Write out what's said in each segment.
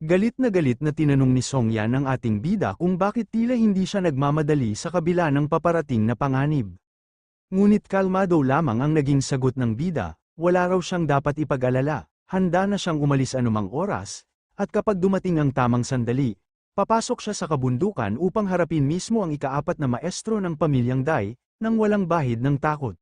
Galit na tinanong ni Song Yan ang ating bida kung bakit tila hindi siya nagmamadali sa kabila ng paparating na panganib. Ngunit kalmado lamang ang naging sagot ng bida, wala raw siyang dapat ipag-alala, handa na siyang umalis anumang oras, at kapag dumating ang tamang sandali, papasok siya sa kabundukan upang harapin mismo ang ikaapat na maestro ng pamilyang Dai, nang walang bahid ng takot.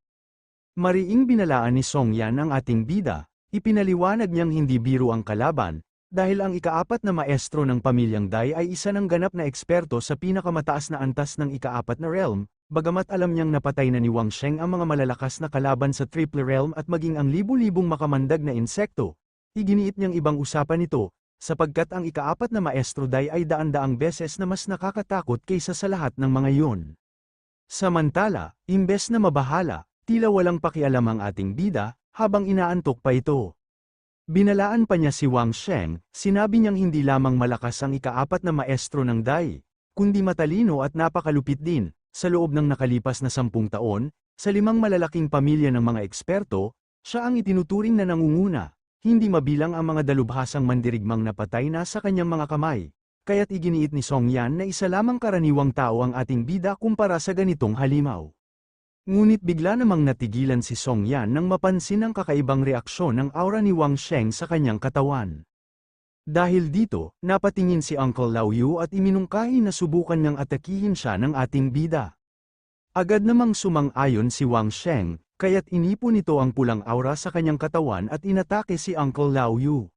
Mariing binalaan ni Song Yan ang ating bida, ipinaliwanag niyang hindi biro ang kalaban, dahil ang ikaapat na maestro ng pamilyang Dai ay isa ng ganap na eksperto sa pinakamataas na antas ng ikaapat na realm, bagamat alam niyang napatay na ni Wang Sheng ang mga malalakas na kalaban sa triple realm at maging ang libu-libong makamandag na insekto, iginiit niyang ibang usapan ito, sapagkat ang ikaapat na maestro Dai ay daan-daang beses na mas nakakatakot kaysa sa lahat ng mga iyon. Samantala, imbes na mabahala, tila walang pakialam ang ating bida, habang inaantok pa ito. Binalaan pa niya si Wang Sheng, sinabi niyang hindi lamang malakas ang ikaapat na maestro ng Dai, kundi matalino at napakalupit din, sa loob ng nakalipas na 10 taon, sa 5 malalaking pamilya ng mga eksperto, siya ang itinuturing na nangunguna, hindi mabilang ang mga dalubhasang mandirigmang napatay na sa kanyang mga kamay, kaya't iginiit ni Song Yan na isa lamang karaniwang tao ang ating bida kumpara sa ganitong halimaw. Ngunit bigla namang natigilan si Song Yan nang mapansin ang kakaibang reaksyon ng aura ni Wang Sheng sa kanyang katawan. Dahil dito, napatingin si Uncle Lao Yu at iminungkahi na subukan niyang atakihin siya ng ating bida. Agad namang sumang-ayon si Wang Sheng, kaya't inipon nito ang pulang aura sa kanyang katawan at inatake si Uncle Lao Yu.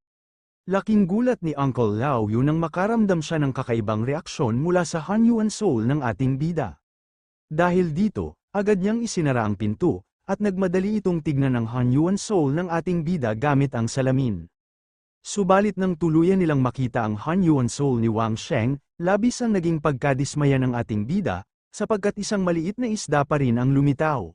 Laking gulat ni Uncle Lao Yu nang makaramdam siya ng kakaibang reaksyon mula sa Han Yuan Soul ng ating bida. Dahil dito, agad niyang isinara ang pinto, at nagmadali itong tignan ng Han Yuan Soul ng ating bida gamit ang salamin. Subalit nang tuluyan nilang makita ang Han Yuan Soul ni Wang Sheng, labis ang naging pagkadismaya ng ating bida, sapagkat isang maliit na isda pa rin ang lumitaw.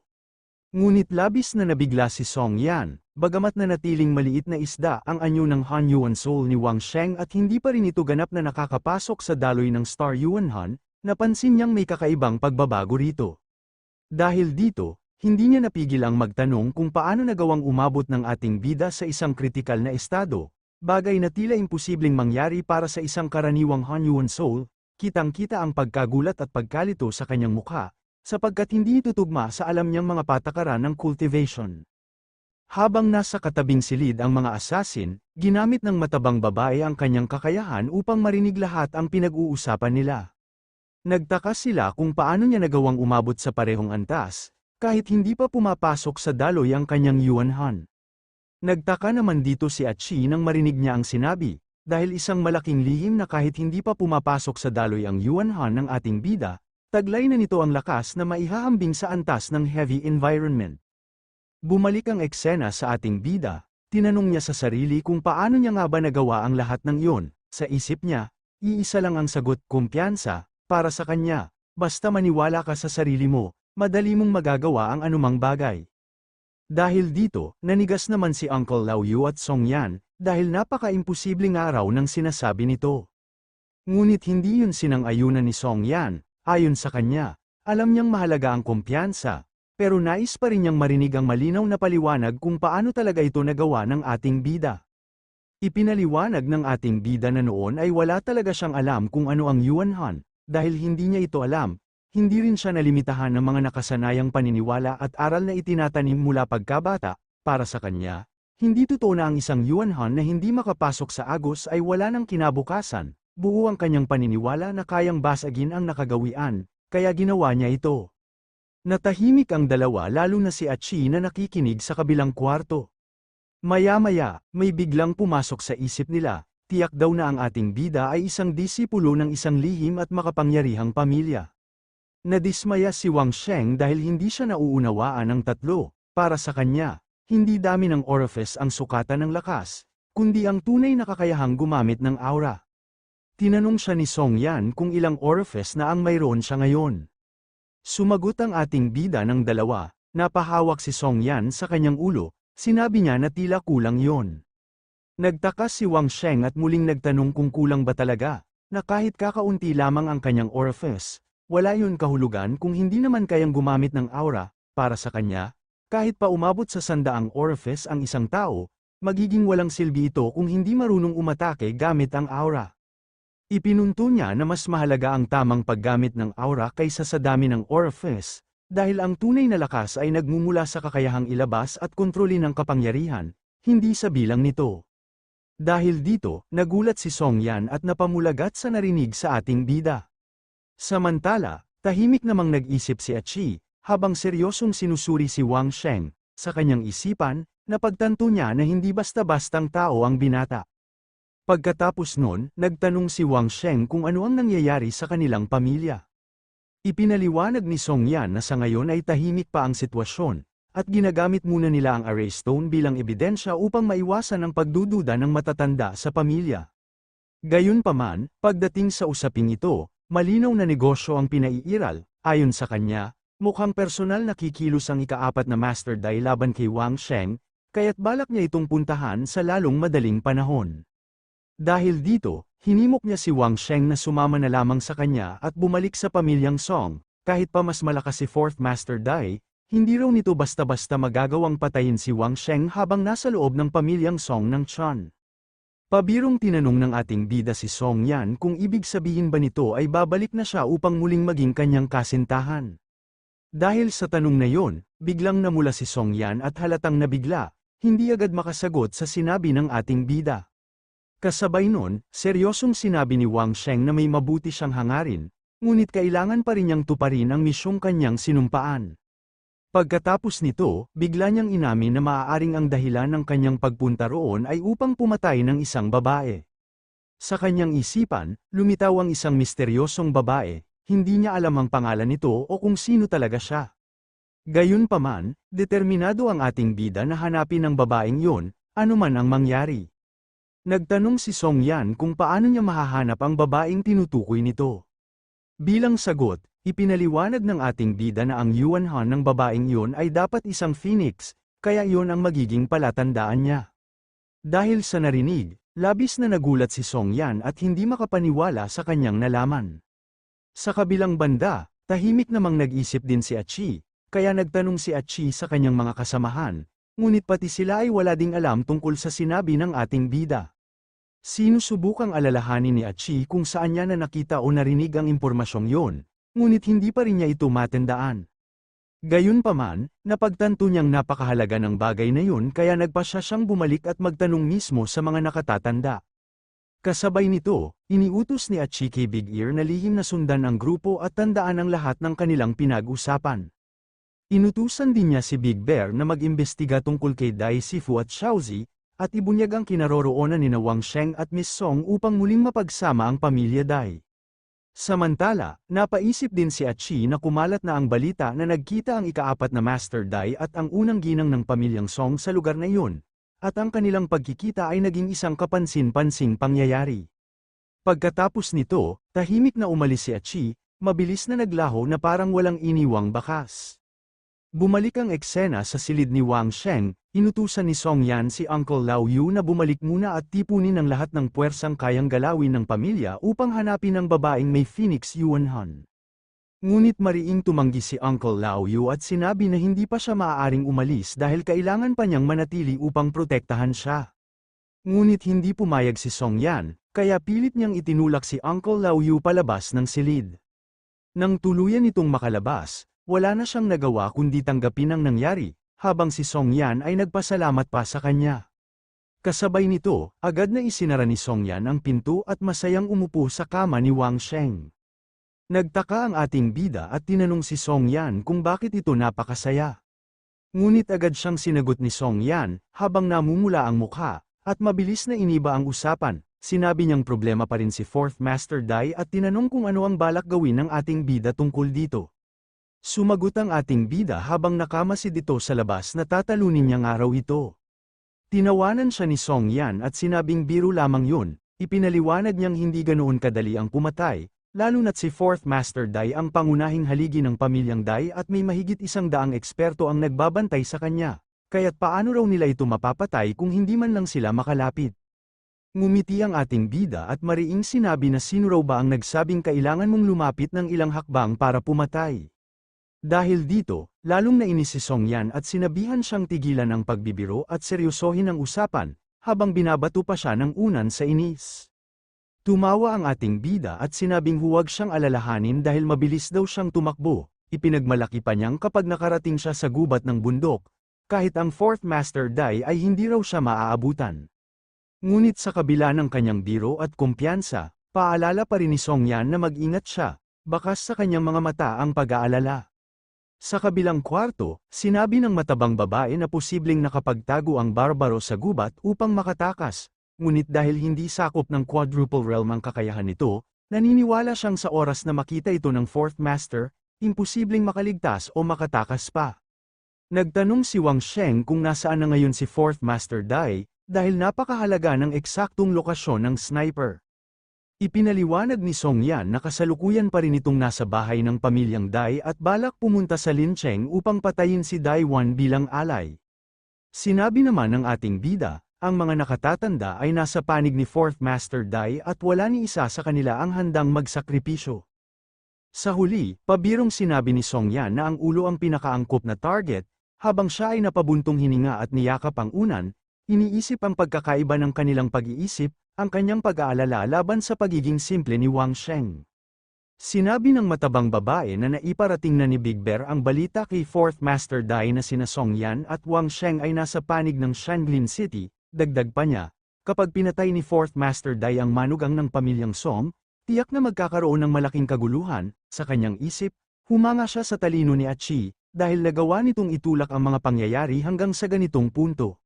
Ngunit labis na nabigla si Song Yan, bagamat nanatiling maliit na isda ang anyo ng Han Yuan Soul ni Wang Sheng at hindi pa rin ito ganap na nakakapasok sa daloy ng Star Yuan Han, napansin niyang may kakaibang pagbabago rito. Dahil dito, hindi niya napigil ang magtanong kung paano nagawang umabot ng ating bida sa isang kritikal na estado, bagay na tila imposibleng mangyari para sa isang karaniwang Han Yuan Soul, kitang-kita ang pagkagulat at pagkalito sa kanyang mukha, sapagkat hindi ito tugma sa alam niyang mga patakaran ng cultivation. Habang nasa katabing silid ang mga assassin, ginamit ng matabang babae ang kanyang kakayahan upang marinig lahat ang pinag-uusapan nila. Nagtaka sila kung paano niya nagawang umabot sa parehong antas, kahit hindi pa pumapasok sa daloy ang kanyang Yuan Han. Nagtaka naman dito si Achi nang marinig niya ang sinabi, dahil isang malaking lihim na kahit hindi pa pumapasok sa daloy ang Yuan Han ng ating bida, taglay na nito ang lakas na maihahambing sa antas ng heavy environment. Bumalik ang eksena sa ating bida, tinanong niya sa sarili kung paano niya nga ba nagawa ang lahat ng iyon, sa isip niya, iisa lang ang sagot, kumpiyansa. Para sa kanya, basta maniwala ka sa sarili mo, madali mong magagawa ang anumang bagay. Dahil dito, nanigas naman si Uncle Lao Yu at Song Yan, dahil napaka-imposibleng araw ng sinasabi nito. Ngunit hindi yun sinang-ayunan ni Song Yan, ayon sa kanya, alam niyang mahalaga ang kumpiyansa, pero nais pa rin niyang marinig ang malinaw na paliwanag kung paano talaga ito nagawa ng ating bida. Ipinaliwanag ng ating bida na noon ay wala talaga siyang alam kung ano ang Yuan Han. Dahil hindi niya ito alam, hindi rin siya nalimitahan ng mga nakasanayang paniniwala at aral na itinatanim mula pagkabata, para sa kanya, hindi totoo na ang isang Yuan Han na hindi makapasok sa agos ay wala ng kinabukasan, buo ang kanyang paniniwala na kayang basagin ang nakagawian, kaya ginawa niya ito. Natahimik ang dalawa lalo na si Achi na nakikinig sa kabilang kwarto. Maya-maya, may biglang pumasok sa isip nila. Tiyak daw na ang ating bida ay isang disipulo ng isang lihim at makapangyarihang pamilya. Nadismaya si Wang Sheng dahil hindi siya nauunawaan ng tatlo, para sa kanya, hindi dami ng orifice ang sukatan ng lakas, kundi ang tunay na kakayahang gumamit ng aura. Tinanong siya ni Song Yan kung ilang orifice na ang mayroon siya ngayon. Sumagot ang ating bida ng dalawa, napahawak si Song Yan sa kanyang ulo, sinabi niya na tila kulang yon. Nagtaka si Wang Sheng at muling nagtanong kung kulang ba talaga, na kahit kakaunti lamang ang kanyang orifice, wala yun kahulugan kung hindi naman kayang gumamit ng aura, para sa kanya, kahit pa umabot sa 100 orifice ang isang tao, magiging walang silbi ito kung hindi marunong umatake gamit ang aura. Ipinunto niya na mas mahalaga ang tamang paggamit ng aura kaysa sa dami ng orifice, dahil ang tunay na lakas ay nagmumula sa kakayahang ilabas at kontrolin ang kapangyarihan, hindi sa bilang nito. Dahil dito, nagulat si Song Yan at napamulagat sa narinig sa ating bida. Samantala, tahimik namang nag-isip si Achi, habang seryosong sinusuri si Wang Sheng, sa kanyang isipan, napagtanto niya na hindi basta-bastang tao ang binata. Pagkatapos nun, nagtanong si Wang Sheng kung ano ang nangyayari sa kanilang pamilya. Ipinaliwanag ni Song Yan na sa ngayon ay tahimik pa ang sitwasyon, at ginagamit muna nila ang array stone bilang ebidensya upang maiwasan ang pagdududa ng matatanda sa pamilya. Gayunpaman, pagdating sa usaping ito, malinaw na negosyo ang pinaiiral, ayon sa kanya, mukhang personal na kikilos ang ika-4 na Master Dai laban kay Wang Sheng, kaya't balak niya itong puntahan sa lalong madaling panahon. Dahil dito, hinimok niya si Wang Sheng na sumama na lamang sa kanya at bumalik sa pamilyang Song, kahit pa mas malakas si 4th Master Dai, hindi raw nito basta-basta magagawang patayin si Wang Sheng habang nasa loob ng pamilyang Song ng Chan. Pabirong tinanong ng ating bida si Song Yan kung ibig sabihin ba nito ay babalik na siya upang muling maging kanyang kasintahan. Dahil sa tanong na yon, biglang namula si Song Yan at halatang nabigla, hindi agad makasagot sa sinabi ng ating bida. Kasabay nun, seryosong sinabi ni Wang Sheng na may mabuti siyang hangarin, ngunit kailangan pa rin niyang tuparin ang misyong kanyang sinumpaan. Pagkatapos nito, bigla niyang inamin na maaaring ang dahilan ng kanyang pagpunta roon ay upang pumatay ng isang babae. Sa kanyang isipan, lumitaw ang isang misteryosong babae, hindi niya alam ang pangalan nito o kung sino talaga siya. Gayunpaman, determinado ang ating bida na hanapin ang babaeng yun, anuman ang mangyari. Nagtanong si Song Yan kung paano niya mahahanap ang babaeng tinutukoy nito. Bilang sagot, ipinaliwanag ng ating bida na ang yuanhan ng babaeng yun ay dapat isang phoenix, kaya yun ang magiging palatandaan niya. Dahil sa narinig, labis na nagulat si Song Yan at hindi makapaniwala sa kanyang nalaman. Sa kabilang banda, tahimik namang nag-isip din si Achi, kaya nagtanong si Achi sa kanyang mga kasamahan, ngunit pati sila ay wala ding alam tungkol sa sinabi ng ating bida. Sinusubukang alalahanin ni Achi kung saan niya na nakita o narinig ang impormasyong yon, ngunit hindi pa rin niya ito matandaan. Gayunpaman, napagtanto niyang napakahalaga ng bagay na yun kaya nagpasya siyang bumalik at magtanong mismo sa mga nakatatanda. Kasabay nito, iniutos ni Achi kay Big Ear na lihim na sundan ang grupo at tandaan ang lahat ng kanilang pinag-usapan. Inutusan din niya si Big Bear na mag-imbestiga tungkol kay Dai Sifu at Xiaozi, at ibunyag ang kinaroroonan ni Wang Sheng at Miss Song upang muling mapagsama ang pamilya Dai. Samantala, napaisip din si Achi na kumalat na ang balita na nagkita ang ika-4 na Master Dai at ang unang ginang ng pamilyang Song sa lugar na iyon, at ang kanilang pagkikita ay naging isang kapansin-pansing pangyayari. Pagkatapos nito, tahimik na umalis si Achi, mabilis na naglaho na parang walang iniwang bakas. Bumalik ang eksena sa silid ni Wang Sheng, inutusan ni Song Yan si Uncle Lao Yu na bumalik muna at tipunin ang lahat ng puwersang kayang galawin ng pamilya upang hanapin ang babaeng may Phoenix Yuanhan. Ngunit mariing tumanggi si Uncle Lao Yu at sinabi na hindi pa siya maaaring umalis dahil kailangan pa niyang manatili upang protektahan siya. Ngunit hindi pumayag si Song Yan, kaya pilit niyang itinulak si Uncle Lao Yu palabas ng silid. Nang tuluyan itong makalabas, wala na siyang nagawa kundi tanggapin ang nangyari, habang si Song Yan ay nagpasalamat pa sa kanya. Kasabay nito, agad na isinara ni Song Yan ang pinto at masayang umupo sa kama ni Wang Sheng. Nagtaka ang ating bida at tinanong si Song Yan kung bakit ito napakasaya. Ngunit agad siyang sinagot ni Song Yan, habang namumula ang mukha, at mabilis na iniba ang usapan. Sinabi niyang problema pa rin si 4th Master Dai at tinanong kung ano ang balak gawin ng ating bida tungkol dito. Sumagot ang ating bida habang nakamasid ito sa labas na tatalunin niyang araw ito. Tinawanan siya ni Song Yan at sinabing biro lamang yun, ipinaliwanag niyang hindi ganoon kadali ang pumatay, lalo na't si 4th Master Dai ang pangunahing haligi ng pamilyang Dai at may mahigit 100 eksperto ang nagbabantay sa kanya, kaya't paano raw nila ito mapapatay kung hindi man lang sila makalapit. Ngumiti ang ating bida at mariing sinabi na sino raw ba ang nagsabing kailangan mong lumapit ng ilang hakbang para pumatay. Dahil dito, lalong nainis si Song Yan at sinabihan siyang tigilan ang pagbibiro at seryosohin ang usapan, habang binabato pa siya ng unan sa inis. Tumawa ang ating bida at sinabing huwag siyang alalahanin dahil mabilis daw siyang tumakbo, ipinagmalaki pa niyang kapag nakarating siya sa gubat ng bundok, kahit ang Fourth Master Dai ay hindi raw siya maaabutan. Ngunit sa kabila ng kanyang biro at kumpiyansa, paalala pa rin ni Song Yan na mag-ingat siya, bakas sa kanyang mga mata ang pag-aalala. Sa kabilang kwarto, sinabi ng matabang babae na posibleng nakapagtago ang barbaro sa gubat upang makatakas, ngunit dahil hindi sakop ng quadruple realm ang kakayahan nito, naniniwala siyang sa oras na makita ito ng Fourth Master, imposibleng makaligtas o makatakas pa. Nagtanong si Wang Sheng kung nasaan na ngayon si Fourth Master Dai, dahil napakahalaga ng eksaktong lokasyon ng sniper. Ipinaliwanag ni Song Yan na kasalukuyan pa rin itong nasa bahay ng pamilyang Dai at balak pumunta sa Lincheng upang patayin si Dai Wan bilang alay. Sinabi naman ng ating bida, ang mga nakatatanda ay nasa panig ni Fourth Master Dai at wala ni isa sa kanila ang handang magsakripisyo. Sa huli, pabirong sinabi ni Song Yan na ang ulo ang pinakaangkop na target, habang siya ay napabuntong hininga at niyakap ang unan, iniisip ang pagkakaiba ng kanilang pag-iisip, ang kanyang pag-aalala laban sa pagiging simple ni Wang Sheng. Sinabi ng matabang babae na naiparating na ni Big Bear ang balita kay Fourth Master Dai na sina Song Yan at Wang Sheng ay nasa panig ng Shanglin City, dagdag pa niya, kapag pinatay ni Fourth Master Dai ang manugang ng pamilyang Song, tiyak na magkakaroon ng malaking kaguluhan, sa kanyang isip, humanga siya sa talino ni Achi, dahil nagawa nitong itulak ang mga pangyayari hanggang sa ganitong punto.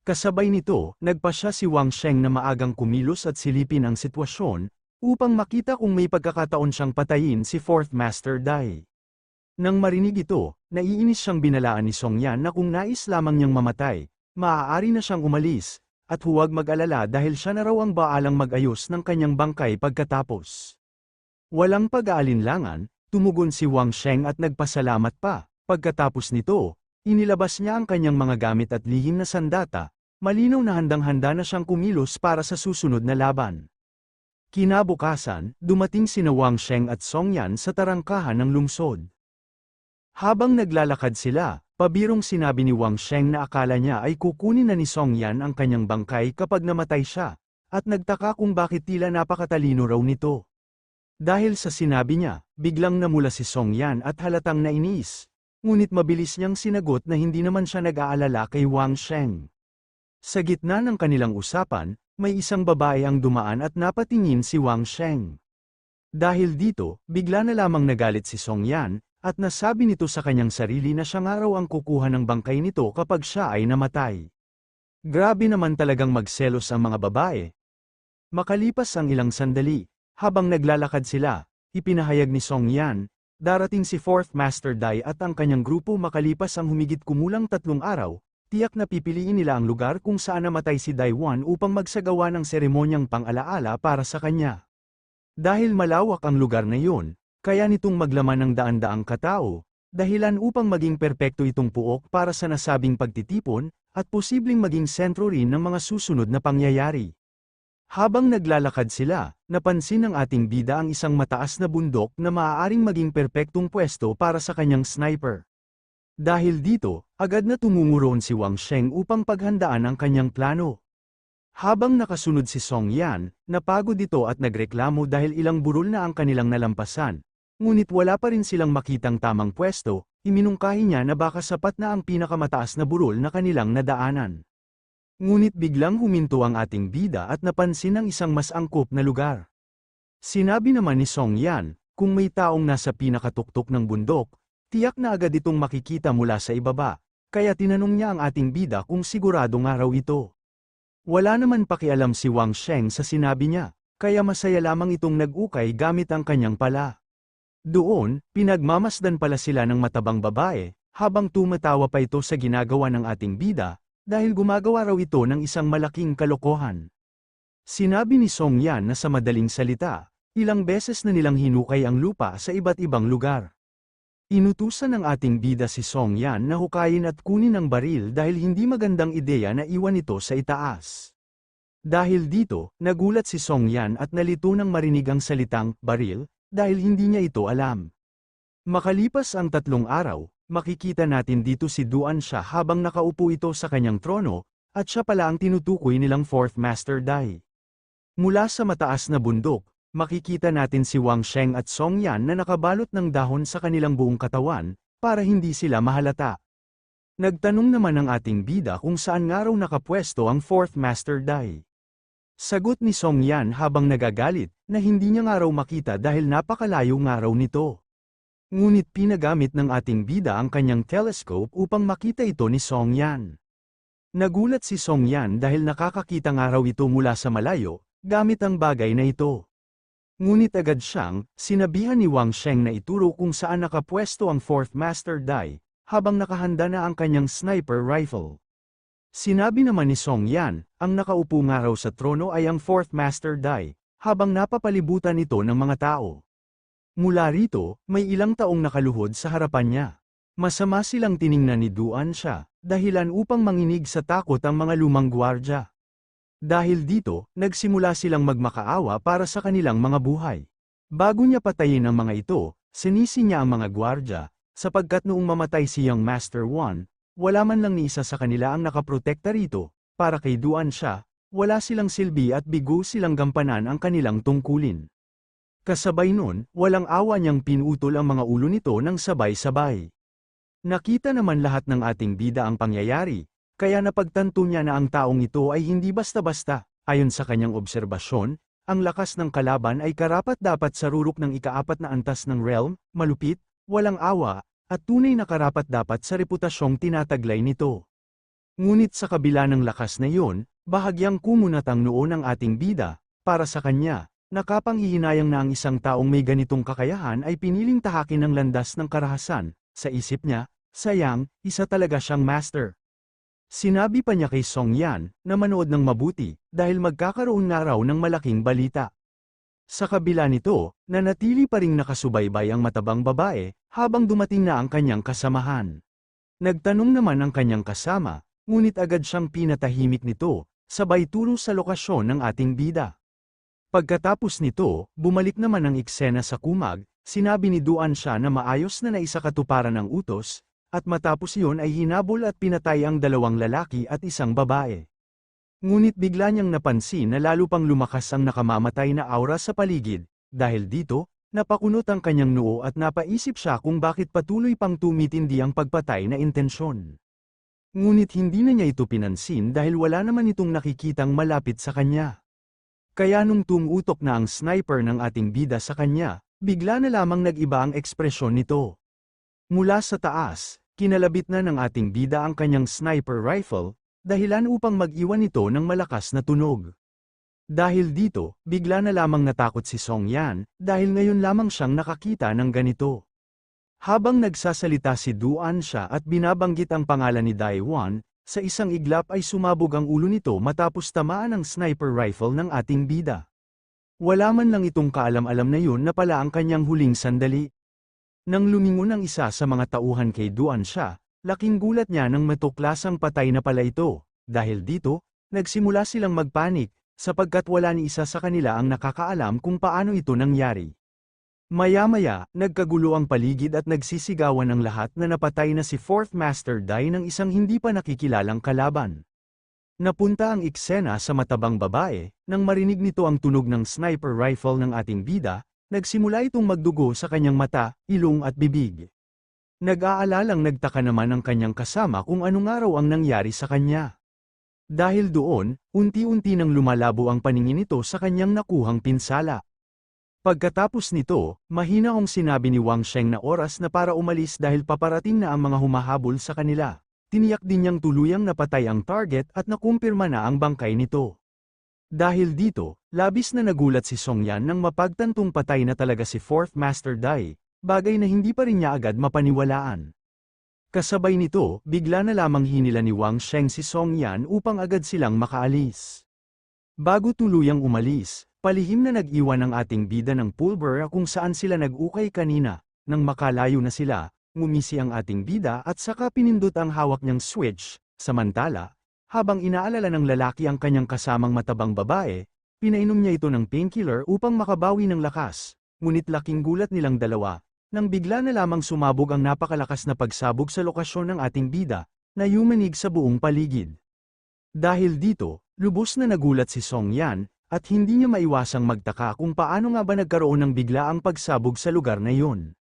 Kasabay nito, nagpa siya si Wang Sheng na maagang kumilos at silipin ang sitwasyon, upang makita kung may pagkakataon siyang patayin si Fourth Master Dai. Nang marinig ito, naiinis siyang binalaan ni Song Yan na kung nais lamang niyang mamatay, maaari na siyang umalis, at huwag mag-alala dahil siya na raw ang baalang mag-ayos ng kanyang bangkay pagkatapos. Walang pag-aalinlangan, tumugon si Wang Sheng at nagpasalamat pa. Pagkatapos nito, inilabas niya ang kanyang mga gamit at lihim na sandata, malinaw na handang-handa na siyang kumilos para sa susunod na laban. Kinabukasan, dumating sina Wang Sheng at Song Yan sa tarangkahan ng lungsod. Habang naglalakad sila, pabirong sinabi ni Wang Sheng na akala niya ay kukunin na ni Song Yan ang kanyang bangkay kapag namatay siya, at nagtaka kung bakit tila napakatalino raw nito. Dahil sa sinabi niya, biglang namula si Song Yan at halatang nainis. Ngunit mabilis niyang sinagot na hindi naman siya nag-aalala kay Wang Sheng. Sa gitna ng kanilang usapan, may isang babae ang dumaan at napatingin si Wang Sheng. Dahil dito, bigla na lamang nagalit si Song Yan, at nasabi nito sa kanyang sarili na siya nga raw ang kukuha ng bangkay nito kapag siya ay namatay. Grabe naman talagang magselos ang mga babae. Makalipas ang ilang sandali, habang naglalakad sila, ipinahayag ni Song Yan, darating si Fourth Master Dai at ang kanyang grupo makalipas ang humigit kumulang 3 araw, tiyak na pipiliin nila ang lugar kung saan namatay si Dai Wan upang magsagawa ng seremonyang pang-alaala para sa kanya. Dahil malawak ang lugar na iyon, kaya nitong maglaman ng daan-daang katao, dahilan upang maging perpekto itong puok para sa nasabing pagtitipon, at posibleng maging sentro rin ng mga susunod na pangyayari. Habang naglalakad sila, napansin ng ating bida ang isang mataas na bundok na maaaring maging perpektong pwesto para sa kanyang sniper. Dahil dito, agad na tumunguron si Wang Sheng upang paghandaan ang kanyang plano. Habang nakasunod si Song Yan, napagod ito at nagreklamo dahil ilang burol na ang kanilang nalampasan. Ngunit wala pa rin silang makitang tamang pwesto, iminungkahi niya na baka sapat na ang pinakamataas na burol na kanilang nadaanan. Ngunit biglang huminto ang ating bida at napansin ang isang mas angkop na lugar. Sinabi naman ni Song Yan, kung may taong nasa pinakatuktok ng bundok, tiyak na agad itong makikita mula sa ibaba, kaya tinanong niya ang ating bida kung sigurado nga raw ito. Wala naman pakialam si Wang Sheng sa sinabi niya, kaya masaya lamang itong nag-ukay gamit ang kanyang pala. Doon, pinagmamasdan pala sila ng matabang babae, habang tumatawa pa ito sa ginagawa ng ating bida, dahil gumagawa raw ito ng isang malaking kalokohan. Sinabi ni Song Yan na sa madaling salita, ilang beses na nilang hinukay ang lupa sa iba't ibang lugar. Inutusan ng ating bida si Song Yan na hukayin at kunin ang baril dahil hindi magandang ideya na iwan ito sa itaas. Dahil dito, nagulat si Song Yan at nalito nang marinig ang salitang baril, dahil hindi niya ito alam. Makalipas ang 3 araw, makikita natin dito si Duan Sha habang nakaupo ito sa kanyang trono, at siya pala ang tinutukoy nilang Fourth Master Dai. Mula sa mataas na bundok, makikita natin si Wang Sheng at Song Yan na nakabalot ng dahon sa kanilang buong katawan, para hindi sila mahalata. Nagtanong naman ang ating bida kung saan nga raw nakapwesto ang Fourth Master Dai. Sagot ni Song Yan habang nagagalit, na hindi niya nga raw makita dahil napakalayo nga raw nito. Ngunit pinagamit ng ating bida ang kanyang telescope upang makita ito ni Song Yan. Nagulat si Song Yan dahil nakakakita nga raw ito mula sa malayo, gamit ang bagay na ito. Ngunit agad siyang sinabihan ni Wang Sheng na ituro kung saan nakapwesto ang Fourth Master Dai, habang nakahanda na ang kanyang sniper rifle. Sinabi naman ni Song Yan, ang nakaupo nga raw sa trono ay ang Fourth Master Dai, habang napapalibutan ito ng mga tao. Mula rito, may ilang taong nakaluhod sa harapan niya. Masama silang tiningnan ni Duan Sha, dahilan upang manginig sa takot ang mga lumang gwardya. Dahil dito, nagsimula silang magmakaawa para sa kanilang mga buhay. Bago niya patayin ang mga ito, sinisi niya ang mga gwardya, sapagkat noong mamatay si Young Master 1, wala man lang ni isa sa kanila ang nakaprotekta rito, para kay Duan Sha, wala silang silbi at bigo silang gampanan ang kanilang tungkulin. Kasabay nun, walang awa niyang pinutol ang mga ulo nito ng sabay-sabay. Nakita naman lahat ng ating bida ang pangyayari, kaya napagtanto niya na ang taong ito ay hindi basta-basta. Ayon sa kanyang obserbasyon, ang lakas ng kalaban ay karapat-dapat sa rurok ng ika-4 na antas ng realm, malupit, walang awa, at tunay na karapat-dapat sa reputasyong tinataglay nito. Ngunit sa kabila ng lakas na iyon, bahagyang kumunat ang noo ng ating bida, para sa kanya. Nakapanghihinayang na ang isang taong may ganitong kakayahan ay piniling tahakin ng landas ng karahasan. Sa isip niya, sayang, isa talaga siyang master. Sinabi pa niya kay Song Yan, na manood ng mabuti, dahil magkakaroon nga raw ng malaking balita. Sa kabila nito, nanatili pa ring nakasubaybay ang matabang babae, habang dumating na ang kanyang kasamahan. Nagtanong naman ang kanyang kasama, ngunit agad siyang pinatahimik nito, sabay turo sa lokasyon ng ating bida. Pagkatapos nito, bumalik naman ang eksena sa kumag, sinabi ni Duan Sha na maayos na naisakatuparan ang utos, at matapos iyon ay hinabol at pinatay ang 2 lalaki at 1 babae. Ngunit bigla niyang napansin na lalo pang lumakas ang nakamamatay na aura sa paligid, dahil dito, napakunot ang kanyang noo at napaisip siya kung bakit patuloy pang tumitindi ang pagpatay na intensyon. Ngunit hindi na niya ito pinansin dahil wala naman itong nakikitang malapit sa kanya. Kaya nung tumutok na ang sniper ng ating bida sa kanya, bigla na lamang nag-iba ang ekspresyon nito. Mula sa taas, kinalabit na ng ating bida ang kanyang sniper rifle, dahilan upang mag-iwan ito ng malakas na tunog. Dahil dito, bigla na lamang natakot si Song Yan, dahil ngayon lamang siyang nakakita ng ganito. Habang nagsasalita si Duan Sha at binabanggit ang pangalan ni Dai Wan, sa isang iglap ay sumabog ang ulo nito matapos tamaan ng sniper rifle ng ating bida. Wala man lang itong kaalam-alam na yun na pala ang kanyang huling sandali. Nang lumingon ang isa sa mga tauhan kay Duan Sha, laking gulat niya nang matuklasang patay na pala ito. Dahil dito, nagsimula silang magpanik, sapagkat wala ni isa sa kanila ang nakakaalam kung paano ito nangyari. Maya-maya, nagkagulo ang paligid at nagsisigawan ang lahat na napatay na si Fourth Master Dai ng isang hindi pa nakikilalang kalaban. Napunta ang eksena sa matabang babae, nang marinig nito ang tunog ng sniper rifle ng ating bida, nagsimula itong magdugo sa kanyang mata, ilong at bibig. Nag-aalalang nagtaka naman ang kanyang kasama kung anong araw ang nangyari sa kanya. Dahil doon, unti-unti nang lumalabo ang paningin nito sa kanyang nakuhang pinsala. Pagkatapos nito, mahinahong sinabi ni Wang Sheng na oras na para umalis dahil paparating na ang mga humahabol sa kanila. Tiniyak din niyang tuluyang napatay ang target at nakumpirma na ang bangkay nito. Dahil dito, labis na nagulat si Song Yan nang mapagtantong patay na talaga si Fourth Master Dai, bagay na hindi pa rin niya agad mapaniwalaan. Kasabay nito, bigla na lamang hinila ni Wang Sheng si Song Yan upang agad silang makaalis. Bago tuluyang umalis, palihim na nag-iwan ang ating bida ng pulbura kung saan sila nag-ukay kanina. Nang makalayo na sila, ngumisi ang ating bida at saka pinindot ang hawak niyang switch. Samantala, habang inaalala ng lalaki ang kanyang kasamang matabang babae, pinainom niya ito ng painkiller upang makabawi ng lakas. Ngunit laking gulat nilang dalawa, Nang bigla na lamang sumabog ang napakalakas na pagsabog sa lokasyon ng ating bida, na yumanig sa buong paligid. Dahil dito, lubos na nagulat si Song Yan, at hindi niya maiwasang magtaka kung paano nga ba nagkaroon ng biglaang pagsabog sa lugar na yun.